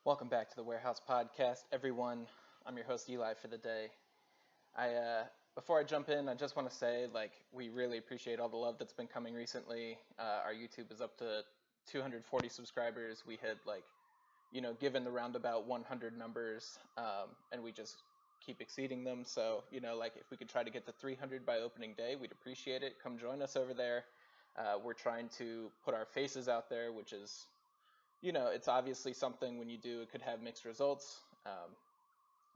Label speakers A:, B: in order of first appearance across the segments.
A: Welcome back to the Warehouse Podcast, everyone. I'm your host Eli for the day. Before I jump in, I just want to say we really appreciate all the love that's been coming recently. Our YouTube is up to 240 subscribers. We had given the roundabout 100 numbers, and we just keep exceeding them. So if we could try to get to 300 by opening day, we'd appreciate it. Come join us over there. We're trying to put our faces out there, which is it's obviously something when you do, it could have mixed results.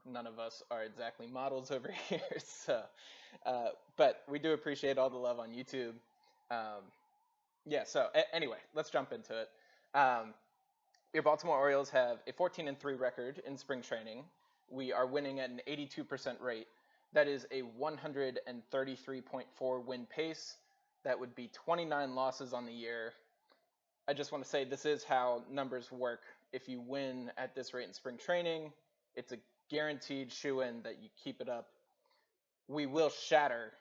A: None of us are exactly models over here, but we do appreciate all the love on YouTube. Anyway, let's jump into it. Your Baltimore Orioles have a 14-3 record in spring training. We are winning at an 82% rate. That is a 133.4 win pace. That would be 29 losses on the year. I just want to say this is how numbers work. If you win at this rate in spring training, it's a guaranteed shoo-in that you keep it up. We will shatter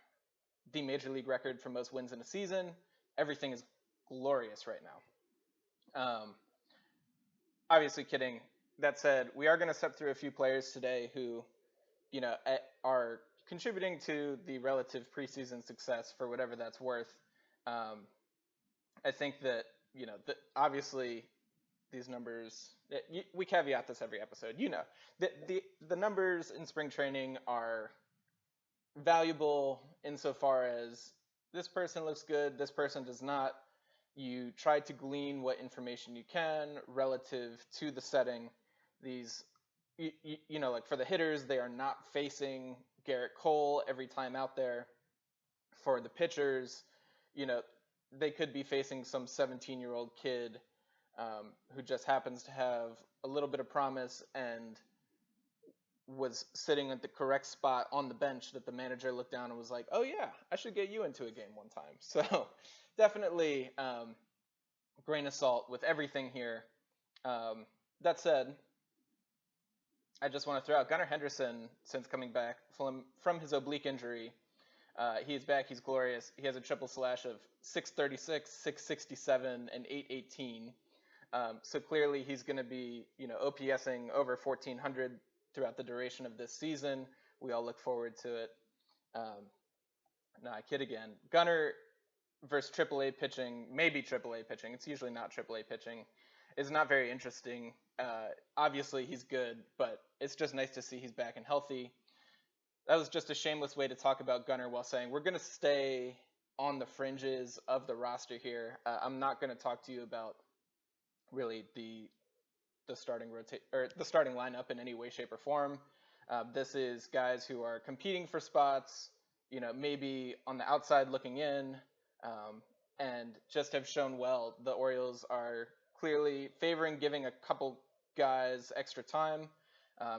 A: the major league record for most wins in a season. Everything is glorious right now. Obviously kidding. That said, we are going to step through a few players today who, are contributing to the relative preseason success for whatever that's worth. I think that obviously these numbers, we caveat this every episode. The numbers in spring training are valuable insofar as this person looks good, this person does not. You try to glean what information you can relative to the setting. These, for the hitters, they are not facing Garrett Cole every time out there. For the pitchers, they could be facing some 17-year-old kid who just happens to have a little bit of promise and was sitting at the correct spot on the bench that the manager looked down and was like, oh yeah, I should get you into a game one time. So definitely grain of salt with everything here. That said, I just want to throw out Gunnar Henderson, since coming back from his oblique injury. He's back. He's glorious. He has a triple slash of 636, 667, and 818. So clearly he's going to be, OPSing over 1,400 throughout the duration of this season. We all look forward to it. I kid again. Gunnar versus AAA pitching, maybe AAA pitching. It's usually not AAA pitching. Is not very interesting. Obviously he's good, but it's just nice to see he's back and healthy. That was just a shameless way to talk about Gunnar while saying we're going to stay on the fringes of the roster here. I'm not going to talk to you about really the starting the starting lineup in any way, shape, or form. This is guys who are competing for spots, maybe on the outside looking in, and just have shown well. The Orioles are clearly favoring giving a couple guys extra time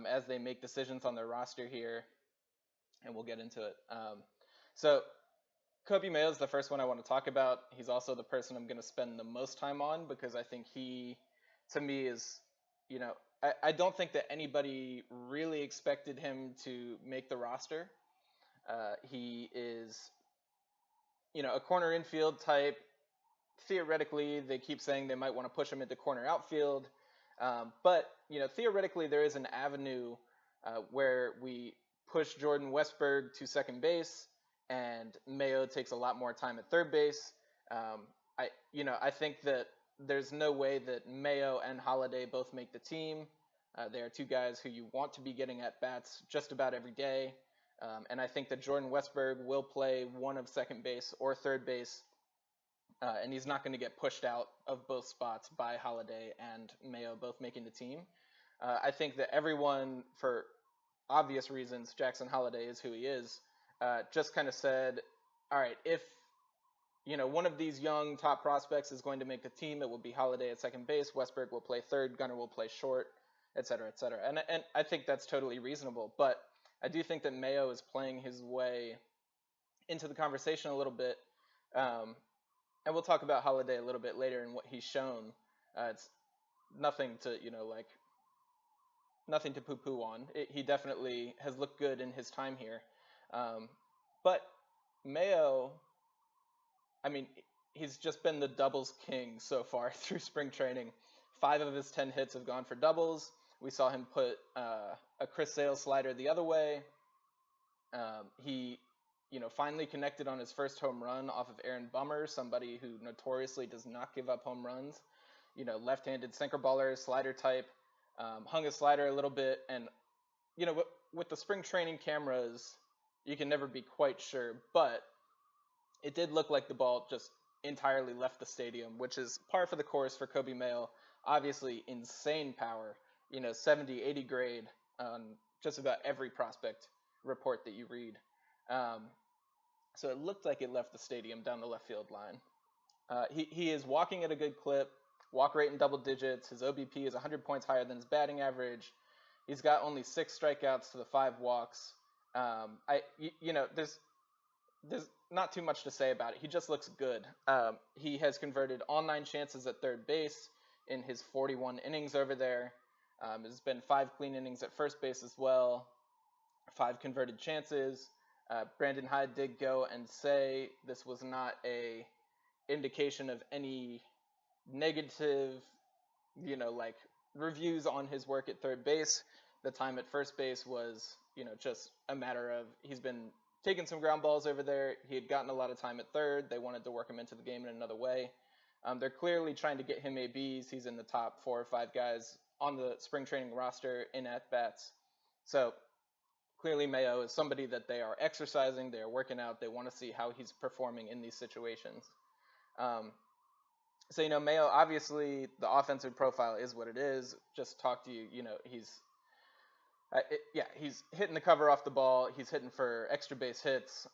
A: as they make decisions on their roster here. And we'll get into it. So Coby Mayo is the first one I want to talk about. He's also the person I'm going to spend the most time on because I think he, to me, is, I don't think that anybody really expected him to make the roster. He is, a corner infield type. Theoretically, they keep saying they might want to push him into corner outfield. But theoretically, there is an avenue where we push Jordan Westburg to second base, and Mayo takes a lot more time at third base. I think that there's no way that Mayo and Holliday both make the team. They are two guys who you want to be getting at bats just about every day, and I think that Jordan Westburg will play one of second base or third base, and he's not going to get pushed out of both spots by Holliday and Mayo both making the team. I think that everyone, for obvious reasons, Jackson Holliday is who he is, just kind of said, all right, if one of these young top prospects is going to make the team, it will be Holliday at second base, Westburg will play third, Gunnar will play short, et cetera, et cetera. And I think that's totally reasonable, but I do think that Mayo is playing his way into the conversation a little bit, and we'll talk about Holliday a little bit later and what he's shown. It's nothing to, nothing to poo-poo on. He definitely has looked good in his time here. But Mayo, he's just been the doubles king so far through spring training. 5 of his 10 hits have gone for doubles. We saw him put a Chris Sale slider the other way. He, finally connected on his first home run off of Aaron Bummer, somebody who notoriously does not give up home runs. Left-handed sinker baller, slider type, hung his slider a little bit, and with the spring training cameras, you can never be quite sure, but it did look like the ball just entirely left the stadium, which is par for the course for Coby Mayo. Obviously, insane power, 70, 80 grade on just about every prospect report that you read. So it looked like it left the stadium down the left field line. He is walking at a good clip, walk rate in double digits. His OBP is 100 points higher than his batting average. He's got only 6 strikeouts to the 5 walks. There's not too much to say about it. He just looks good. He has converted all 9 chances at third base in his 41 innings over there. There's been 5 clean innings at first base as well, 5 converted chances. Brandon Hyde did go and say this was not a indication of any negative, reviews on his work at third base. The time at first base was, just a matter of he's been taking some ground balls over there. He had gotten a lot of time at third. They wanted to work him into the game in another way. They're clearly trying to get him ABs. He's in the top 4 or 5 guys on the spring training roster in at-bats. So clearly Mayo is somebody that they are exercising. They are working out. They want to see how he's performing in these situations. So, Mayo, obviously the offensive profile is what it is. Just talk to you, he's hitting the cover off the ball. He's hitting for extra base hits.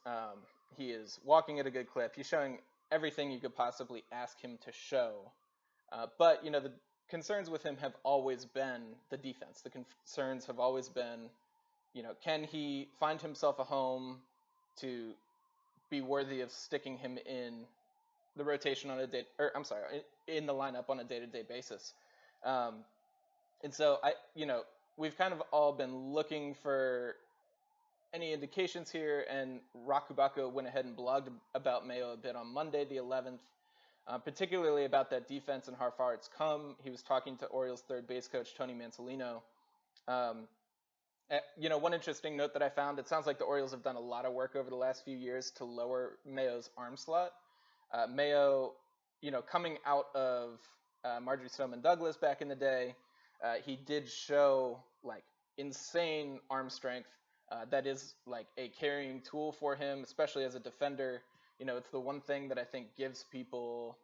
A: He is walking at a good clip. He's showing everything you could possibly ask him to show. But, the concerns with him have always been the defense. The concerns have always been, can he find himself a home to be worthy of sticking him in the rotation on in the lineup on a day-to-day basis. And so we've kind of all been looking for any indications here, and Rock Kubatko went ahead and blogged about Mayo a bit on Monday the 11th, particularly about that defense and how far it's come. He was talking to Orioles third base coach Tony Mansolino. One interesting note that I found, it sounds like the Orioles have done a lot of work over the last few years to lower Mayo's arm slot. Mayo, coming out of Marjorie Stoneman Douglas back in the day, he did show insane arm strength. That is a carrying tool for him, especially as a defender. It's the one thing that I think gives people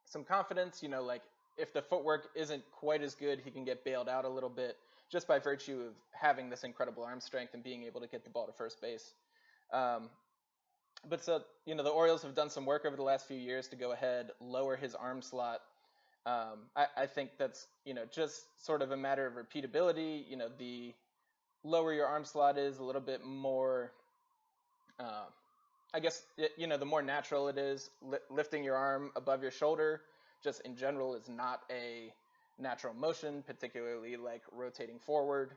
A: some confidence. If the footwork isn't quite as good, he can get bailed out a little bit just by virtue of having this incredible arm strength and being able to get the ball to first base. But so, the Orioles have done some work over the last few years to go ahead, lower his arm slot. I think that's, just sort of a matter of repeatability. The lower your arm slot is, a little bit more, the more natural it is. Lifting your arm above your shoulder, just in general, is not a natural motion, particularly rotating forward.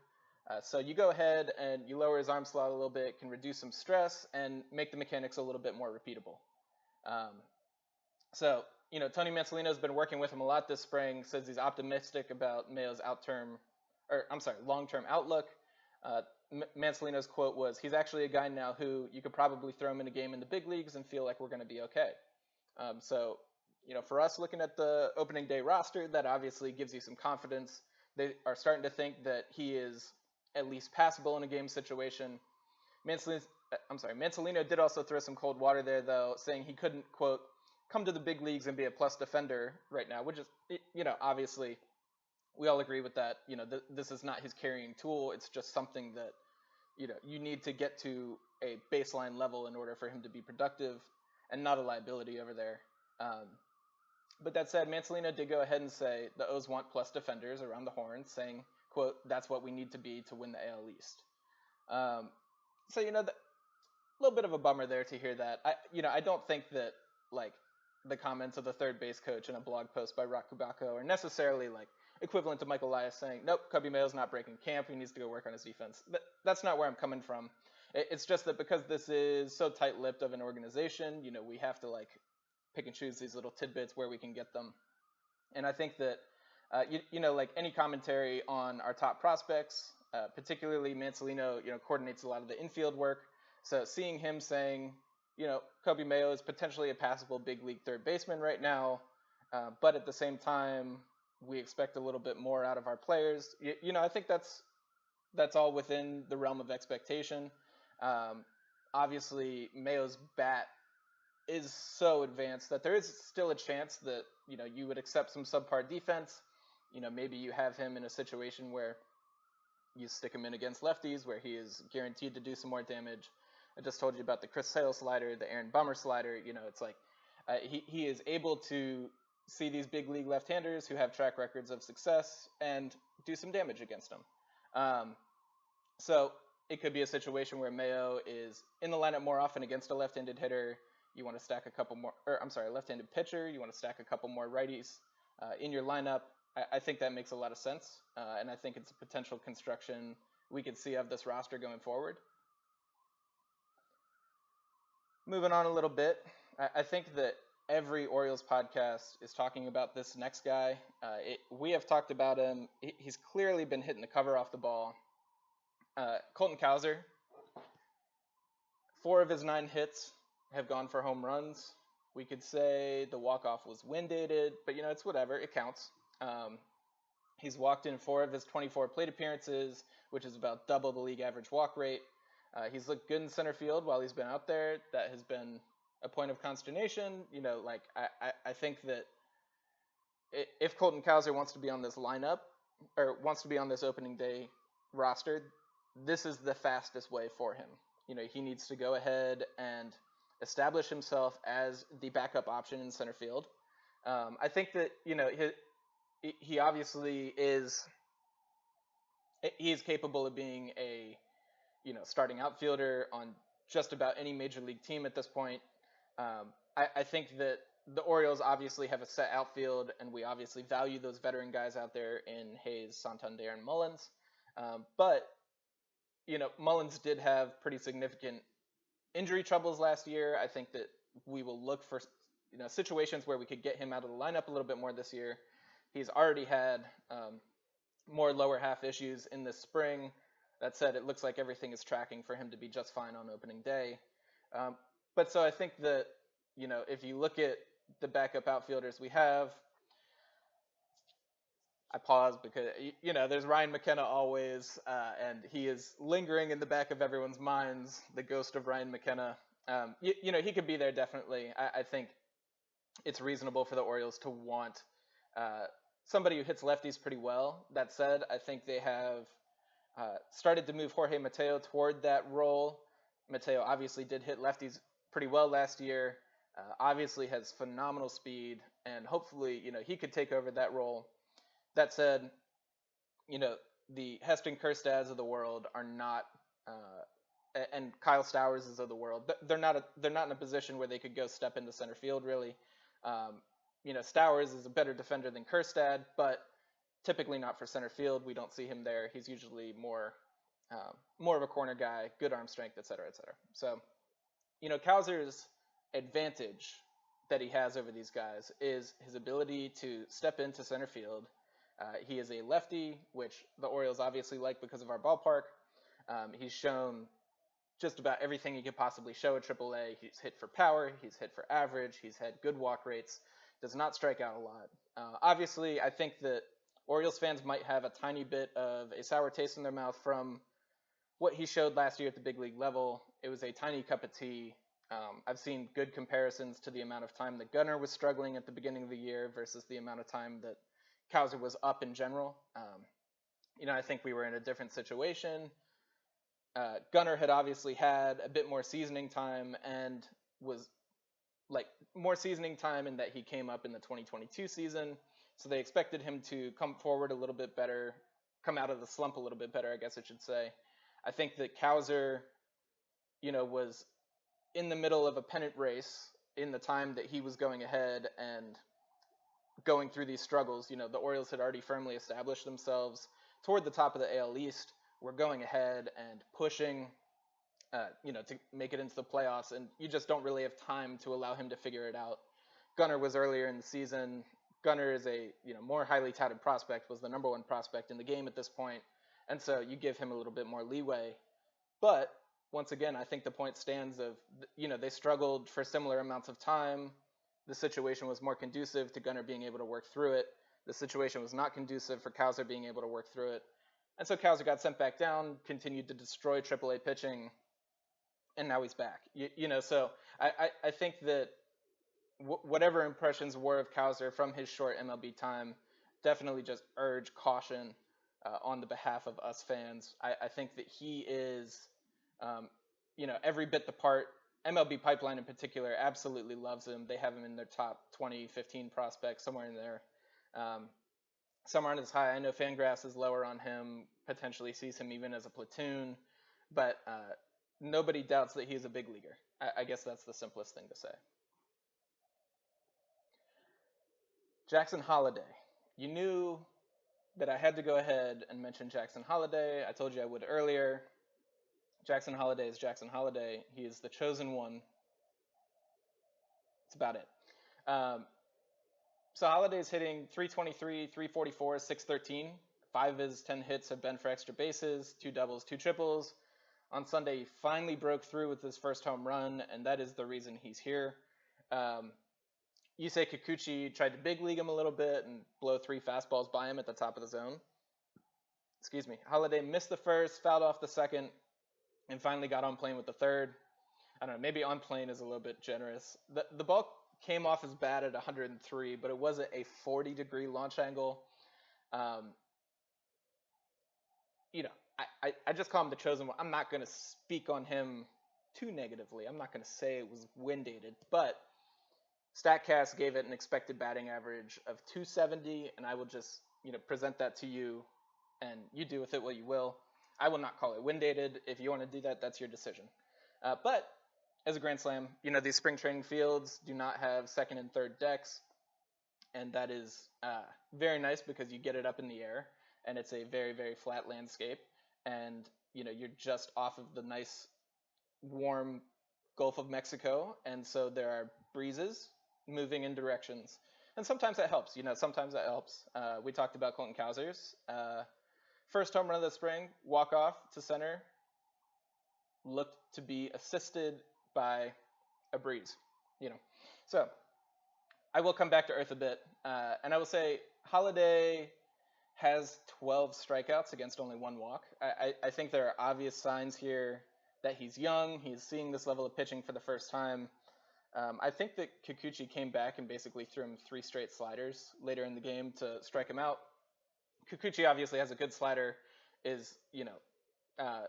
A: So you go ahead and you lower his arm slot a little bit, can reduce some stress and make the mechanics a little bit more repeatable. Tony Mansolino has been working with him a lot this spring, says he's optimistic about Mayo's long-term outlook. Mansolino's quote was, "He's actually a guy now who you could probably throw him in a game in the big leagues and feel like we're going to be okay." For us looking at the opening day roster, that obviously gives you some confidence. They are starting to think that he is at least passable in a game situation. Mansolino did also throw some cold water there, though, saying he couldn't, quote, come to the big leagues and be a plus defender right now, which is, obviously we all agree with that. This is not his carrying tool. It's just something that, you need to get to a baseline level in order for him to be productive and not a liability over there. But that said, Mansolino did go ahead and say the O's want plus defenders around the horn, saying, quote, that's what we need to be to win the AL East. A little bit of a bummer there to hear that. I don't think that, the comments of the third base coach in a blog post by Rock Kubatko are necessarily, equivalent to Michael Elias saying, nope, Coby Mayo's not breaking camp, he needs to go work on his defense. That's not where I'm coming from. It's just that because this is so tight-lipped of an organization, we have to, pick and choose these little tidbits where we can get them. And I think that Like any commentary on our top prospects, particularly Mancelino, coordinates a lot of the infield work. So seeing him saying, Coby Mayo is potentially a passable big league third baseman right now, but at the same time, we expect a little bit more out of our players. I think that's all within the realm of expectation. Obviously, Mayo's bat is so advanced that there is still a chance that you would accept some subpar defense. Maybe you have him in a situation where you stick him in against lefties where he is guaranteed to do some more damage. I just told you about the Chris Sale slider, the Aaron Bummer slider. It's like he is able to see these big league left-handers who have track records of success and do some damage against them. So it could be a situation where Mayo is in the lineup more often against a left-handed hitter. You want to stack a couple more, left-handed pitcher. You want to stack a couple more righties in your lineup. I think that makes a lot of sense, and I think it's a potential construction we could see of this roster going forward. Moving on a little bit, I think that every Orioles podcast is talking about this next guy. We have talked about him. He's clearly been hitting the cover off the ball. Colton Cowser, 4 of his 9 hits have gone for home runs. We could say the walk-off was wind-dated, but it's whatever. It counts. He's walked in 4 of his 24 plate appearances, which is about double the league average walk rate. He's looked good in center field while he's been out there. That has been a point of consternation. I think that if Colton Cowser wants to be on this lineup, or wants to be on this opening day roster, this is the fastest way for him. He needs to go ahead and establish himself as the backup option in center field. I think that, he obviously is capable of being a, starting outfielder on just about any major league team at this point. I think that the Orioles obviously have a set outfield, and we obviously value those veteran guys out there in Hayes, Santander, and Mullins. But Mullins did have pretty significant injury troubles last year. I think that we will look for situations where we could get him out of the lineup a little bit more this year. He's already had more lower half issues in this spring. That said, it looks like everything is tracking for him to be just fine on opening day. But so I think that, if you look at the backup outfielders we have, I pause because, there's Ryan McKenna always, and he is lingering in the back of everyone's minds, the ghost of Ryan McKenna. He could be there definitely. I think it's reasonable for the Orioles to want somebody who hits lefties pretty well. That said, I think they have started to move Jorge Mateo toward that role. Mateo obviously did hit lefties pretty well last year, obviously has phenomenal speed, and hopefully, he could take over that role. That said, the Heston Kjerstads of the world are not, and Kyle Stowerses of the world, they're not in a position where they could go step into center field, really. Stowers is a better defender than Kjerstad, but typically not for center field. We don't see him there. He's usually more of a corner guy, good arm strength, et cetera, et cetera. So, Cowser's advantage that he has over these guys is his ability to step into center field. He is a lefty, which the Orioles obviously like because of our ballpark. He's shown just about everything he could possibly show at AAA. He's hit for power. He's hit for average. He's had good walk rates. Does not strike out a lot. Obviously, I think that Orioles fans might have a tiny bit of a sour taste in their mouth from what he showed last year at the big league level. It was a tiny cup of tea. I've seen good comparisons to the amount of time that Gunnar was struggling at the beginning of the year versus the amount of time that Cowser was up in general. I think we were in a different situation. Gunnar had obviously had a bit more seasoning time and was more seasoning time in that he came up in the 2022 season. So they expected him to come forward a little bit better, come out of the slump a little bit better, I guess I should say. I think that Cowser, was in the middle of a pennant race in the time that he was going ahead and going through these struggles. The Orioles had already firmly established themselves toward the top of the AL East. We're going ahead and pushing, to make it into the playoffs, and you just don't really have time to allow him to figure it out. Gunnar was earlier in the season Gunnar is a more highly touted prospect, was the number one prospect in the game at this point, and so you give him a little bit more leeway. But once again, I think the point stands of they struggled for similar amounts of time. The situation was more conducive to Gunnar being able to work through it. The situation was not conducive for Cowser being able to work through it. And so Cowser got sent back down, continued to destroy AAA pitching, and now he's back. So I think that whatever impressions were of Cowser from his short MLB time, definitely just urge caution on the behalf of us fans. I think that he is, every bit the part. MLB Pipeline in particular absolutely loves him. They have him in their top 20, 15 prospects, somewhere in there. Some aren't as high. I know Fangraphs is lower on him, potentially sees him even as a platoon, but nobody doubts that he's a big leaguer. I guess that's the simplest thing to say. Jackson Holliday. You knew that I had to go ahead and mention Jackson Holliday. I told you I would earlier. Jackson Holliday is Jackson Holliday. He is the chosen one. That's about it. So Holliday's hitting 323, 344, 613. 5 of his 10 hits have been for extra bases, 2 doubles, 2 triples. On Sunday, he finally broke through with his first home run, and that is the reason he's here. Yusei Kikuchi tried to big league him a little bit and blow 3 fastballs by him at the top of the zone. Excuse me. Holliday missed the first, fouled off the second, and finally got on plane with the third. I don't know, maybe on plane is a little bit generous. The ball came off as bad at 103, but it wasn't a 40-degree launch angle. I just call him the chosen one. I'm not going to speak on him too negatively. I'm not going to say it was wind-aided, but StatCast gave it an expected batting average of 270, and I will just present that to you, and you do with it what you will. I will not call it wind-aided. If you want to do that, that's your decision. But as a Grand Slam, these spring training fields do not have second and third decks, and that is very nice because you get it up in the air, and it's a very, very flat landscape, and you're just off of the nice, warm Gulf of Mexico, and so there are breezes moving in directions, and sometimes that helps. Sometimes that helps. We talked about Colton Cowser's first home run of the spring, walk off to center, looked to be assisted by a breeze. So I will come back to earth a bit, and I will say Holliday has 12 strikeouts against only 1 walk. I think there are obvious signs here that he's young. He's seeing this level of pitching for the first time. I think that Kikuchi came back and basically threw him 3 straight sliders later in the game to strike him out. Kikuchi obviously has a good slider,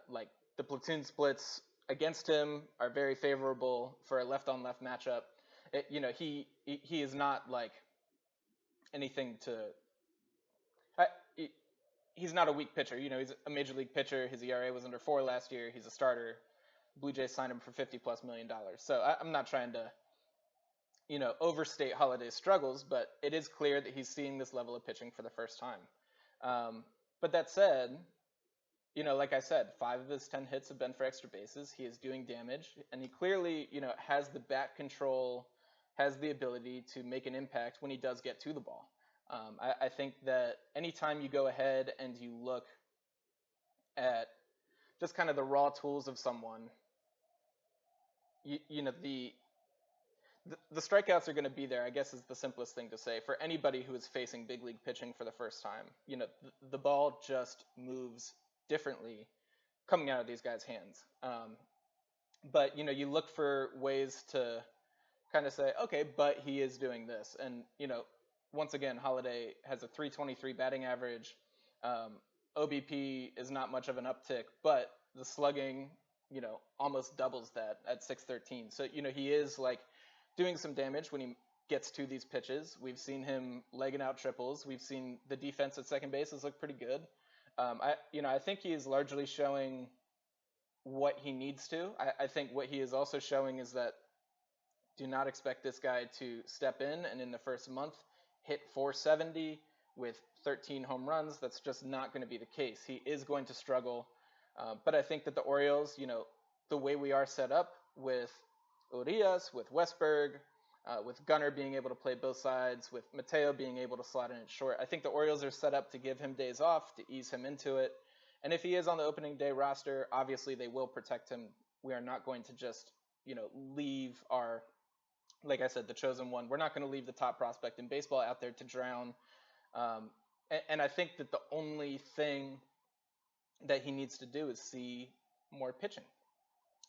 A: like the platoon splits against him are very favorable for a left-on-left matchup. He is not like anything to... he's not a weak pitcher. He's a major league pitcher. His ERA was under 4 last year. He's a starter. Blue Jays signed him for $50+ million. So I'm not trying to, overstate Holliday's struggles, but it is clear that he's seeing this level of pitching for the first time. But that said, like I said, 5 of his 10 hits have been for extra bases. He is doing damage, and he clearly, has the bat control, has the ability to make an impact when he does get to the ball. I think that anytime you go ahead and you look at just kind of the raw tools of someone, the strikeouts are going to be there, I guess is the simplest thing to say, for anybody who is facing big league pitching for the first time. The ball just moves differently coming out of these guys' hands. But, you look for ways to kind of say, okay, but he is doing this. And, once again, Holliday has a 323 batting average. OBP is not much of an uptick, but the slugging, almost doubles that at 613. So, he is like doing some damage when he gets to these pitches. We've seen him legging out triples. We've seen the defense at second base has looked pretty good. I think he is largely showing what he needs to. I think what he is also showing is that do not expect this guy to step in and in the first month hit 470 with 13 home runs. That's just not going to be the case. He is going to struggle. But I think that the Orioles, the way we are set up with Urias, with Westberg, with Gunnar being able to play both sides, with Mateo being able to slot in at short. I think the Orioles are set up to give him days off, to ease him into it. And if he is on the opening day roster, obviously they will protect him. We are not going to just, leave our, like I said, the chosen one. We're not going to leave the top prospect in baseball out there to drown. And I think that the only thing that he needs to do is see more pitching.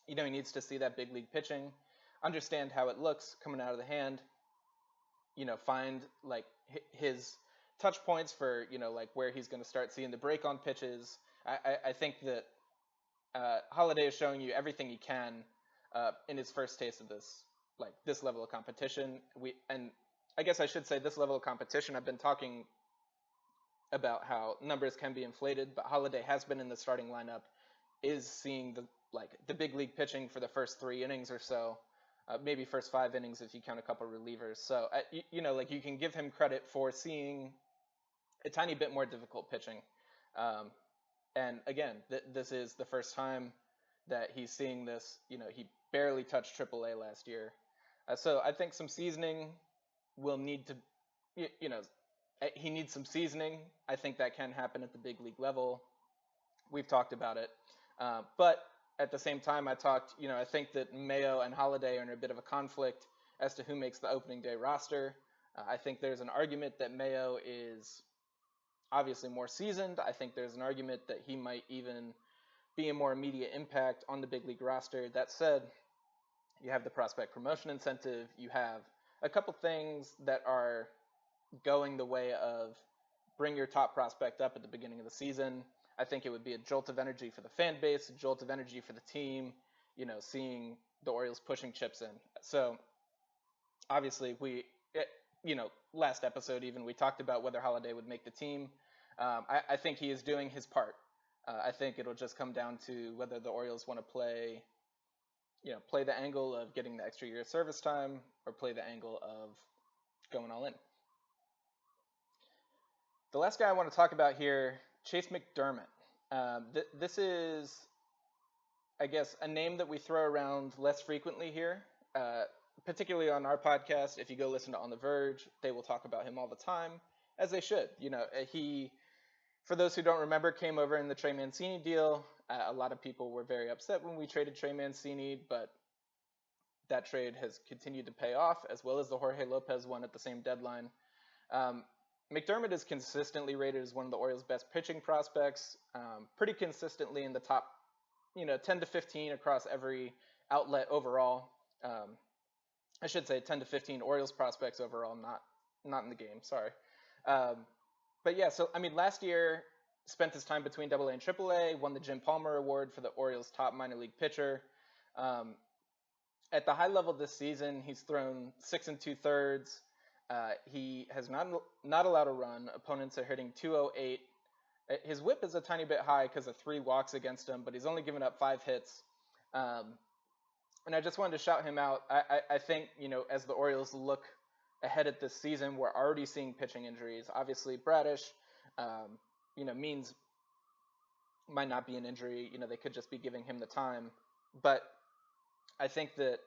A: He needs to see that big league pitching, understand how it looks coming out of the hand, find like his touch points for, like where he's going to start seeing the break on pitches. I think that Holliday is showing you everything he can in his first taste of this level of competition. And I guess I should say this level of competition, I've been talking about how numbers can be inflated, but Holliday has been in the starting lineup, is seeing the big league pitching for the first 3 innings or so, maybe first 5 innings if you count a couple relievers. So you can give him credit for seeing a tiny bit more difficult pitching. And again, this is the first time that he's seeing this. He barely touched AAA last year, so I think some seasoning will need to, he needs some seasoning. I think that can happen at the big league level. We've talked about it. But at the same time, I think that Mayo and Holliday are in a bit of a conflict as to who makes the opening day roster. I think there's an argument that Mayo is obviously more seasoned. I think there's an argument that he might even be a more immediate impact on the big league roster. That said, you have the prospect promotion incentive. You have a couple things that are going the way of bring your top prospect up at the beginning of the season. I think it would be a jolt of energy for the fan base, a jolt of energy for the team, seeing the Orioles pushing chips in. So obviously last episode even, we talked about whether Holliday would make the team. I think he is doing his part. I think it'll just come down to whether the Orioles want to play the angle of getting the extra year of service time or play the angle of going all in. The last guy I want to talk about here, Chayce McDermott. This is, I guess, a name that we throw around less frequently here, particularly on our podcast. If you go listen to On the Verge, they will talk about him all the time, as they should. He, for those who don't remember, came over in the Trey Mancini deal. A lot of people were very upset when we traded Trey Mancini, but that trade has continued to pay off, as well as the Jorge Lopez one at the same deadline. McDermott is consistently rated as one of the Orioles' best pitching prospects, pretty consistently in the top, 10 to 15 across every outlet overall. I should say 10 to 15 Orioles prospects overall, not in the game, sorry. But yeah, so, last year, spent his time between AA and AAA, won the Jim Palmer Award for the Orioles' top minor league pitcher. At the high level this season, he's thrown 6 2/3. He has not allowed a run. Opponents are hitting .208. His whip is a tiny bit high because of 3 walks against him, but he's only given up 5 hits. And I just wanted to shout him out. I think, as the Orioles look ahead at this season, we're already seeing pitching injuries. Obviously, Bradish, means might not be an injury. They could just be giving him the time. But I think that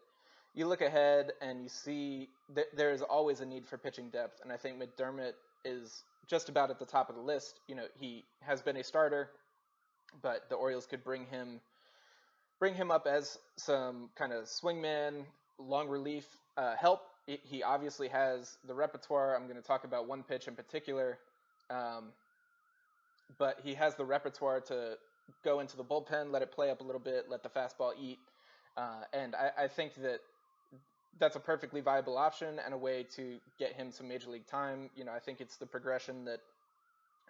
A: you look ahead and you see that there's always a need for pitching depth, and I think McDermott is just about at the top of the list. He has been a starter, but the Orioles could bring him up as some kind of swingman, long relief help. He obviously has the repertoire. I'm going to talk about one pitch in particular, but he has the repertoire to go into the bullpen, let it play up a little bit, let the fastball eat, and I think that's a perfectly viable option and a way to get him some major league time. I think it's the progression that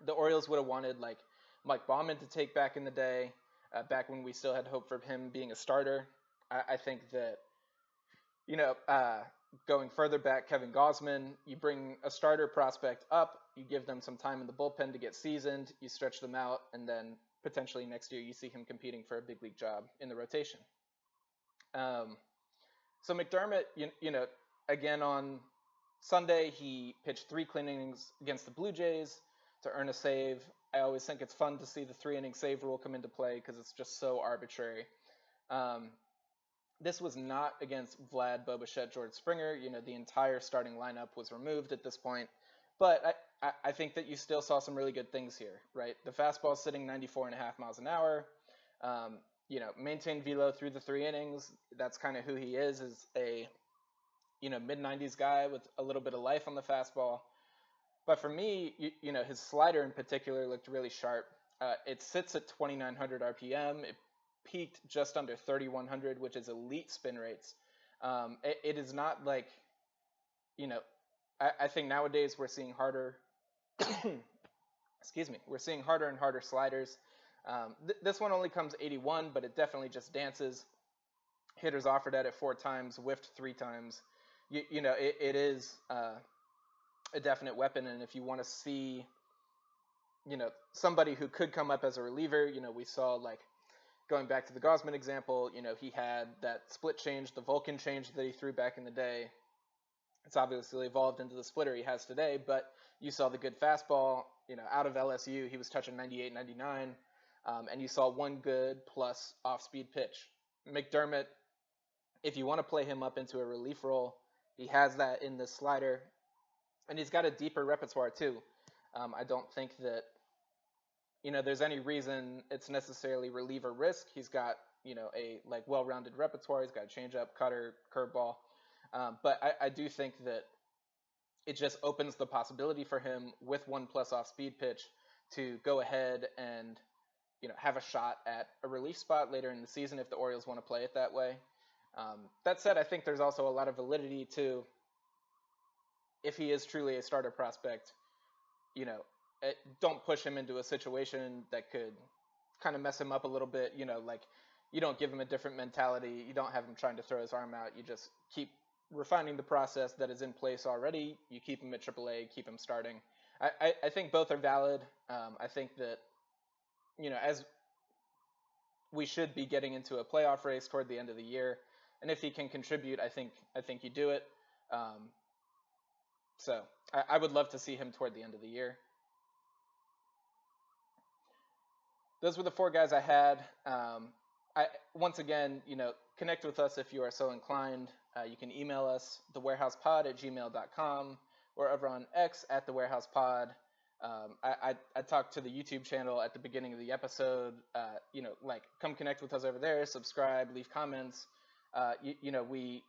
A: the Orioles would have wanted, like Mike Baumann to take back in the day, back when we still had hope for him being a starter. I think that, going further back, Kevin Gausman, you bring a starter prospect up, you give them some time in the bullpen to get seasoned, you stretch them out, and then potentially next year you see him competing for a big league job in the rotation. So McDermott, again on Sunday, he pitched 3 clean innings against the Blue Jays to earn a save. I always think it's fun to see the 3-inning save rule come into play because it's just so arbitrary. This was not against Vlad, Bo Bichette, George Springer. The entire starting lineup was removed at this point. But I think that you still saw some really good things here, right? The fastball sitting 94.5 miles an hour. Maintained velo through the 3 innings. That's kind of who he is a mid-90s guy with a little bit of life on the fastball. But for me, his slider in particular looked really sharp. It sits at 2,900 RPM. It peaked just under 3,100, which is elite spin rates. It is not like, I think nowadays we're seeing harder, excuse me, we're seeing harder and harder sliders. This one only comes 81, but it definitely just dances. Hitters offered at it 4 times, whiffed 3 times. It is a definite weapon, and if you want to see, somebody who could come up as a reliever, we saw, like, going back to the Gosman example, he had that split change, the Vulcan change that he threw back in the day. It's obviously evolved into the splitter he has today, but you saw the good fastball, out of LSU, he was touching 98, 99, and you saw one good plus off-speed pitch. McDermott, if you want to play him up into a relief role, he has that in the slider, and he's got a deeper repertoire too. I don't think that there's any reason it's necessarily reliever risk. He's got a well-rounded repertoire. He's got a changeup, cutter, curveball, but I do think that it just opens the possibility for him with 1+ off-speed pitch to go ahead and have a shot at a relief spot later in the season if the Orioles want to play it that way. That said, I think there's also a lot of validity to, if he is truly a starter prospect, don't push him into a situation that could kind of mess him up a little bit. You don't give him a different mentality. You don't have him trying to throw his arm out. You just keep refining the process that is in place already. You keep him at AAA, keep him starting. I think both are valid. I think that, as we should be getting into a playoff race toward the end of the year, and if he can contribute, I think you do it. So I would love to see him toward the end of the year. Those were the 4 guys I had. Once again, connect with us if you are so inclined. You can email us, thewarehousepod@gmail.com, or over on X at thewarehousepod. I talked to the YouTube channel at the beginning of the episode. Come connect with us over there, subscribe, leave comments. We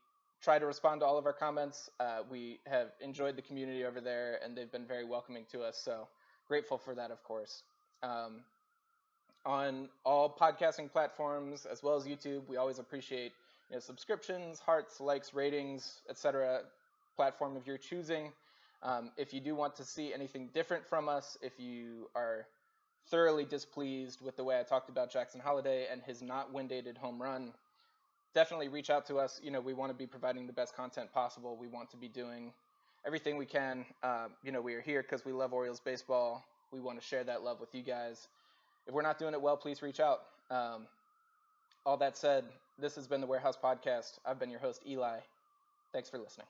A: try to respond to all of our comments. We have enjoyed the community over there, and they've been very welcoming to us, so grateful for that, of course. On all podcasting platforms, as well as YouTube, we always appreciate subscriptions, hearts, likes, ratings, etc., platform of your choosing. If you do want to see anything different from us, if you are thoroughly displeased with the way I talked about Jackson Holliday and his not wind-aided home run, definitely reach out to us. We want to be providing the best content possible. We want to be doing everything we can. We are here because we love Orioles baseball. We want to share that love with you guys. If we're not doing it well, please reach out. All that said, this has been the Warehouse Podcast. I've been your host, Eli. Thanks for listening.